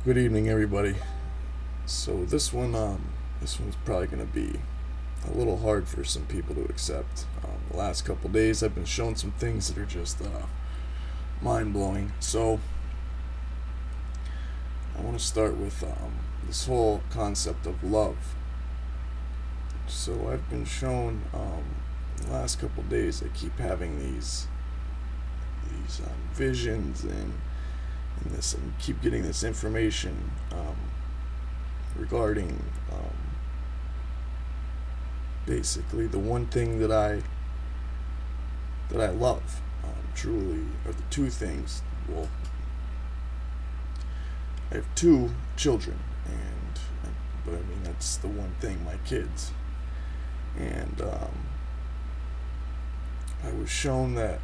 Good evening, everybody. So this one's probably gonna be a little hard for some people to accept. The last couple days, I've been shown some things that are just mind blowing. So I want to start with this whole concept of love. So I've been shown the last couple days. I keep having these visions and this, and keep getting this information regarding basically the one thing that I love truly, or the two things. Well, I have two children, but I mean that's the one thing, my kids, and I was shown that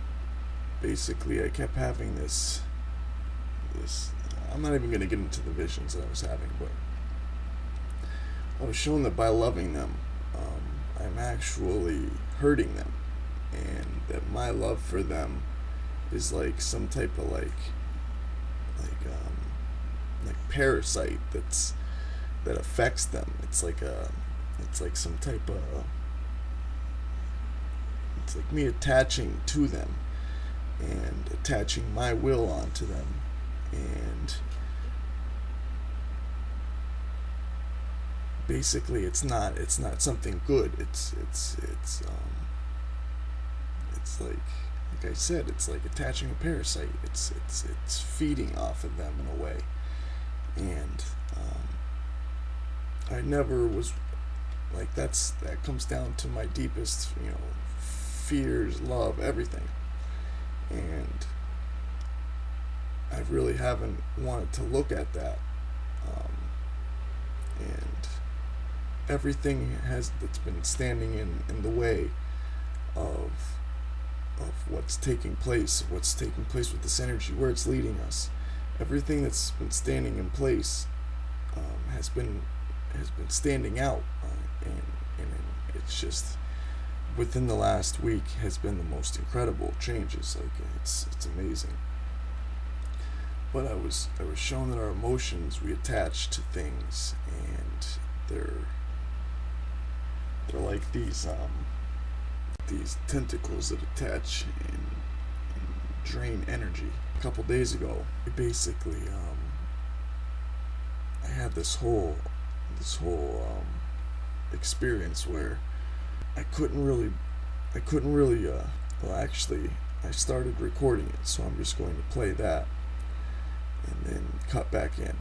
basically I kept having this. I'm not even going to get into the visions that I was having, but I was shown that by loving them, I'm actually hurting them, and that my love for them is like some type of like parasite that affects them. It's like some type of it's like me attaching to them and attaching my will onto them, and basically it's not something good. It's like I said, it's like attaching a parasite. It's feeding off of them in a way, and I never was like that comes down to my deepest, fears, love, everything, and I really haven't wanted to look at that, and everything that's been standing in the way of what's taking place with this energy, where it's leading us. Everything that's been standing in place has been standing out, and it's just within the last week has been the most incredible changes. Like it's amazing. But I was shown that our emotions, we attach to things, and they're like these tentacles that attach and drain energy. A couple days ago, basically, I had this whole experience where I couldn't really. Well, actually, I started recording it, so I'm just going to play that and then cut back in.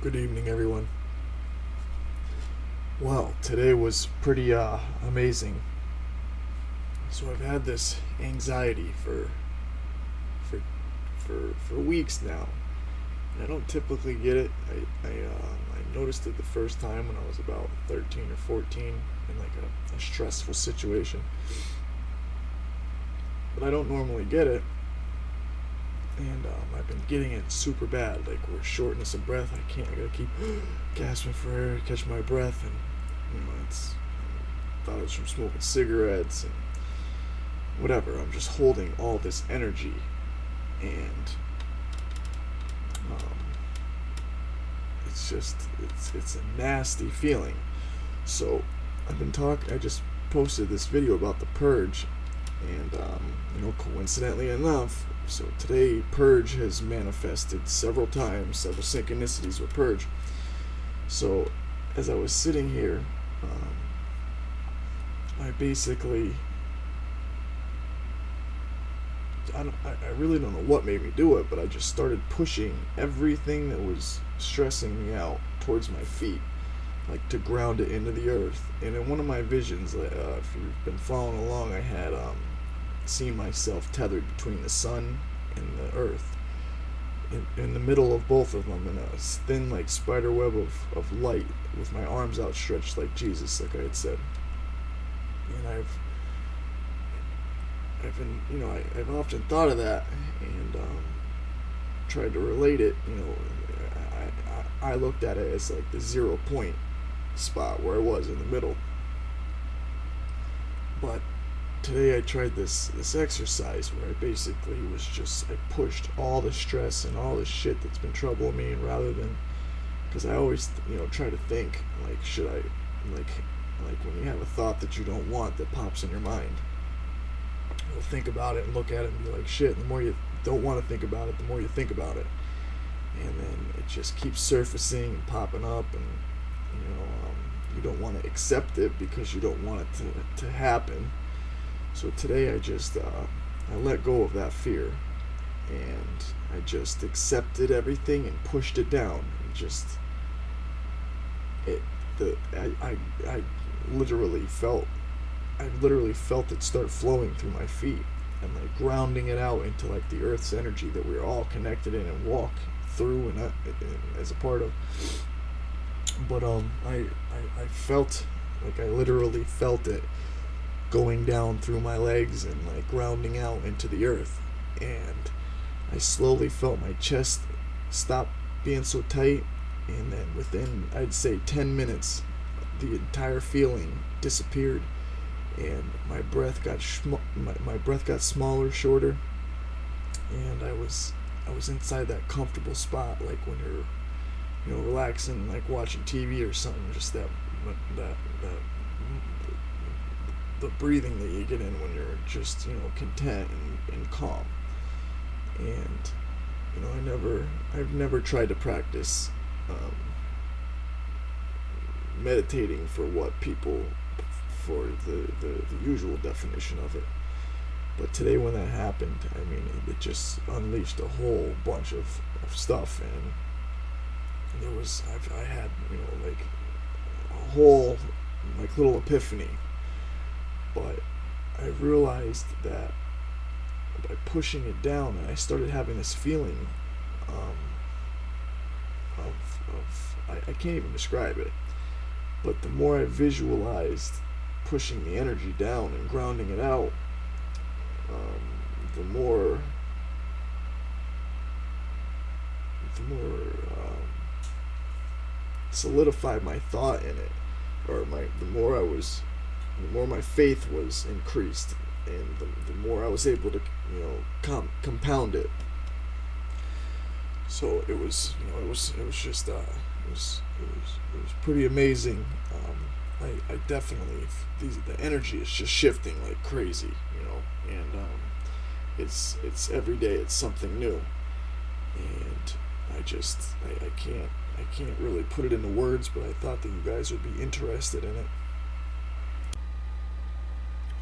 Good evening, everyone. Well, today was pretty amazing. So I've had this anxiety for weeks now. And I don't typically get it. I noticed it the first time when I was about 13 or 14 in like a stressful situation. But I don't normally get it. And I've been getting it super bad, like where shortness of breath. I gotta keep gasping for air to catch my breath, and I thought it was from smoking cigarettes and whatever. I'm just holding all this energy, and it's a nasty feeling. So I just posted this video about the purge, and coincidentally enough, so today purge has manifested several times, several synchronicities with purge. So as I was sitting here, I basically I really don't know what made me do it, but I just started pushing everything that was stressing me out towards my feet, like to ground it into the earth. And in one of my visions, if you've been following along, I had seen myself tethered between the sun and the earth, in the middle of both of them, in a thin, like spider web of light, with my arms outstretched like Jesus, like I had said. And I've often thought of that, and tried to relate it. I looked at it as like the 0 point spot where I was in the middle. But today I tried this exercise where I basically was just I pushed all the stress and all the shit that's been troubling me, and rather than, because I always try to think like, should I, like when you have a thought that you don't want that pops in your mind, you'll think about it and look at it and be like, shit. And the more you don't want to think about it, the more you think about it, and then it just keeps surfacing and popping up, and you don't want to accept it because you don't want it to happen. So today I let go of that fear, and I just accepted everything and pushed it down, and just I literally felt it start flowing through my feet, and like grounding it out into like the earth's energy that we're all connected in and walk through and as a part of. But I felt like I literally felt it going down through my legs and like grounding out into the earth, and I slowly felt my chest stop being so tight, and then within, I'd say, 10 minutes the entire feeling disappeared, and my breath got smaller, shorter, and I was inside that comfortable spot, like when you're relaxing, like watching TV or something, just that the breathing that you get in when you're just content and calm. And I've never tried to practice meditating for the usual definition of it. But today when that happened, I mean, it just unleashed a whole bunch of stuff, and I had like a whole like little epiphany. But I realized that by pushing it down, and I started having this feeling I can't even describe it, but the more I visualized pushing the energy down and grounding it out, the more solidified my thought in it, or the more my faith was increased, and the more I was able to compound it. So it was pretty amazing. I definitely, the energy is just shifting like crazy, and it's every day it's something new, and I can't really put it into words, but I thought that you guys would be interested in it.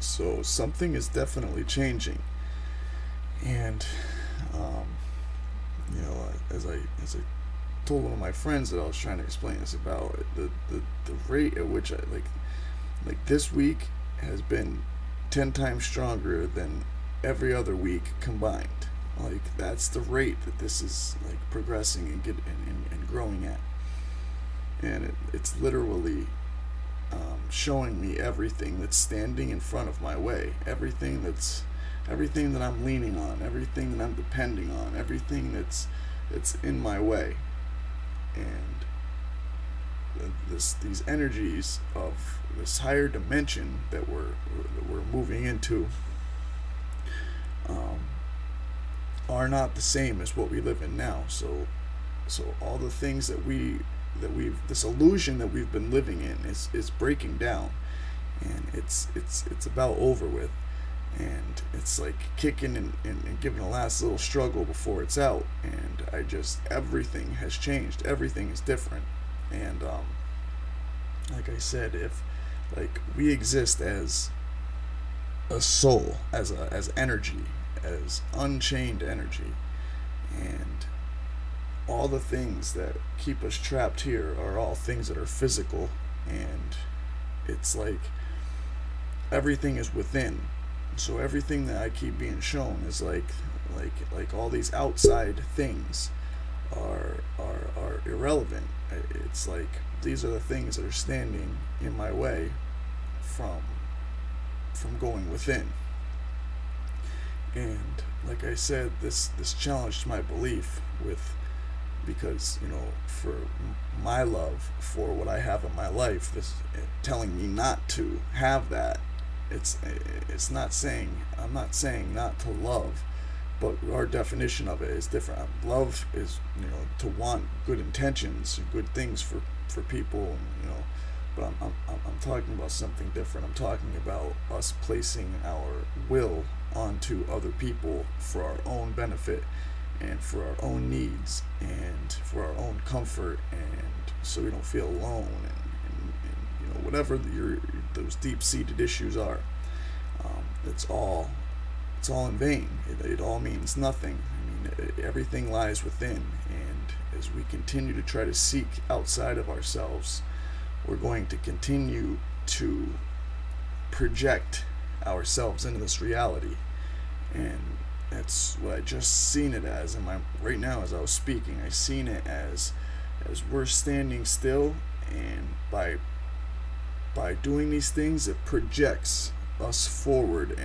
So something is definitely changing, and as I told one of my friends that I was trying to explain this about, the rate at which I like this week has been 10 times stronger than every other week combined. Like, that's the rate that this is like progressing and growing at, and it's literally showing me everything that's standing in front of my way, everything that I'm leaning on, everything that I'm depending on, everything that's in my way, and these energies of this higher dimension that we're moving into are not the same as what we live in now. So all the things that this illusion that we've been living in is breaking down, and it's about over with, and it's like kicking and giving a last little struggle before it's out, and everything has changed, everything is different, and like I said, if like we exist as a soul, as energy, as unchained energy, and all the things that keep us trapped here are all things that are physical, and it's like everything is within. So everything that I keep being shown is like all these outside things are irrelevant. It's like these are the things that are standing in my way from going within. And like I said, this challenged my belief because for my love for what I have in my life, this telling me not to have that It's not saying, I'm not saying not to love, but our definition of it is different. Love is, to want good intentions and good things for people, but I'm talking about something different. I'm talking about us placing our will onto other people for our own benefit and for our own needs and for our own comfort, and so we don't feel alone, and whatever those deep-seated issues are. It's all in vain. It all means nothing. Everything lies within, and as we continue to try to seek outside of ourselves, we're going to continue to project ourselves into this reality. And that's what I just seen it as. Right now, as I was speaking, I seen it as we're standing still, and by doing these things, it projects us forward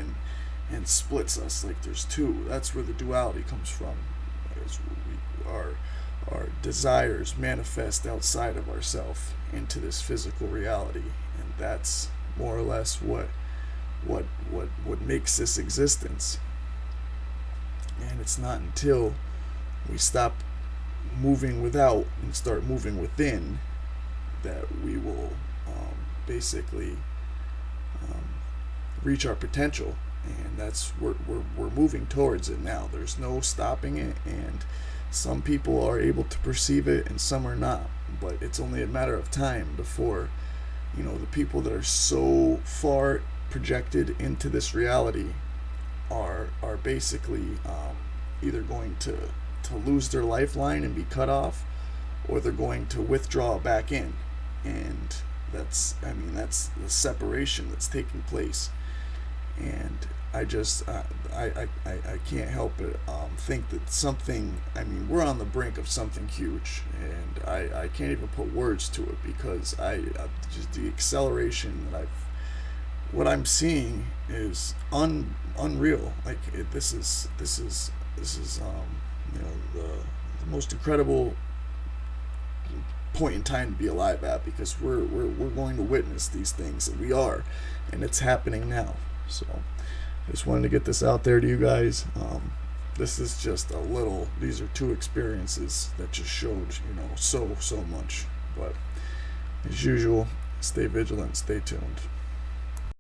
and splits us. Like there's two. That's where the duality comes from. As our desires manifest outside of ourselves into this physical reality, and that's more or less what makes this existence. And it's not until we stop moving without and start moving within that we will basically reach our potential. And that's we're moving towards it now. There's no stopping it, and some people are able to perceive it and some are not, but it's only a matter of time before the people that are so far projected into this reality are basically either going to lose their lifeline and be cut off, or they're going to withdraw back in. And that's the separation that's taking place. And I just I can't help but think that something, we're on the brink of something huge, and I can't even put words to it, because just the acceleration that what I'm seeing is unreal. Like this is the most incredible point in time to be alive at, because we're going to witness these things, and we are, and it's happening now. So I just wanted to get this out there to you guys. This is just these are two experiences that just showed so much. But as usual, stay vigilant, stay tuned.